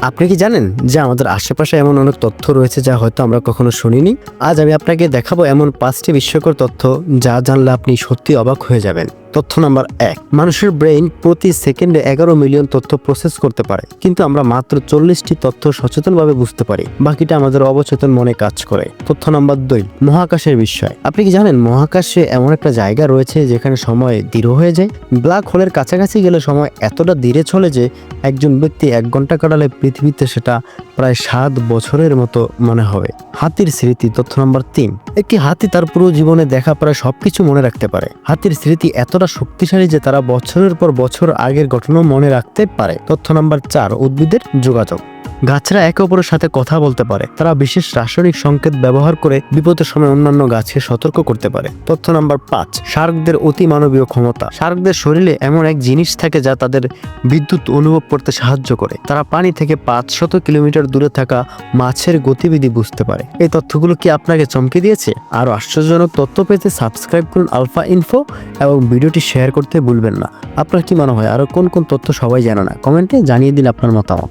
আপনি কি জানেন যে আমাদের আশেপাশে এমন অনেক তথ্য রয়েছে যা হয়তো আমরা কখনো শুনিনি? আজ আমি আপনাকে দেখাবো এমন 5টি বিস্ময়কর তথ্য যা জানলে আপনি সত্যি অবাক হয়ে যাবেন। তথ্য নাম্বার 1, মানুষের ব্রেইন প্রতি সেকেন্ডে 11 মিলিয়ন তথ্য প্রসেস করতে পারে, কিন্তু আমরা মাত্র 40টি তথ্য সচেতনভাবে বুঝতে পারি, বাকিটা আমাদের অবচেতন মনে কাজ করে। তথ্য নাম্বার 2, মহাকাশের বিস্ময়। আপনি কি জানেন মহাকাশে এমন একটা জায়গা রয়েছে যেখানে সময় দৃঢ় হয়ে যায়? ব্ল্যাক হোলের কাছাকাছি গেলে সময় এতটা ধীরে চলে যে একজন ব্যক্তি 1 ঘন্টা কাটালে পৃথিবীতে সেটা প্রায় 7 বছরের মতো মনে হবে। হাতির স্মৃতি। তথ্য নাম্বার 3, একটি হাতি তার পুরো জীবনে দেখা প্রায় সবকিছু মনে রাখতে পারে। হাতির স্মৃতি এতটা শক্তিশালী যে তারা বছরের পর বছর আগের ঘটনা মনে রাখতে পারে। তথ্য নাম্বার 4, উদ্ভিদের যোগাযোগ। গাছরা একে অপরের সাথে কথা বলতে পারে। তারা বিশেষ রাসায়নিক সংকেত ব্যবহার করে বিপদের সময় অন্যান্য গাছকে সতর্ক করতে পারে। তথ্য নাম্বার 5, শার্কদের অতি মানবীয় ক্ষমতা। শার্কদের শরীরে এমন এক জিনিস থাকে যা তাদের বিদ্যুৎ অনুভব করতে সাহায্য করে। তারা পানি থেকে 500 কিলোমিটার দূরে থাকা মাছের গতিবিধি বুঝতে পারে। এই তথ্যগুলো কি আপনাকে চমকে দিয়েছে? আরো আশ্চর্যজনক তথ্য পেতে সাবস্ক্রাইব করুন আলফা ইনফো এবং ভিডিওটি শেয়ার করতে ভুলবেন না। আপনার কি মনে হয় আরো কোন কোন তথ্য সবাই জানে না? কমেন্টে জানিয়ে দিন আপনার মতামত।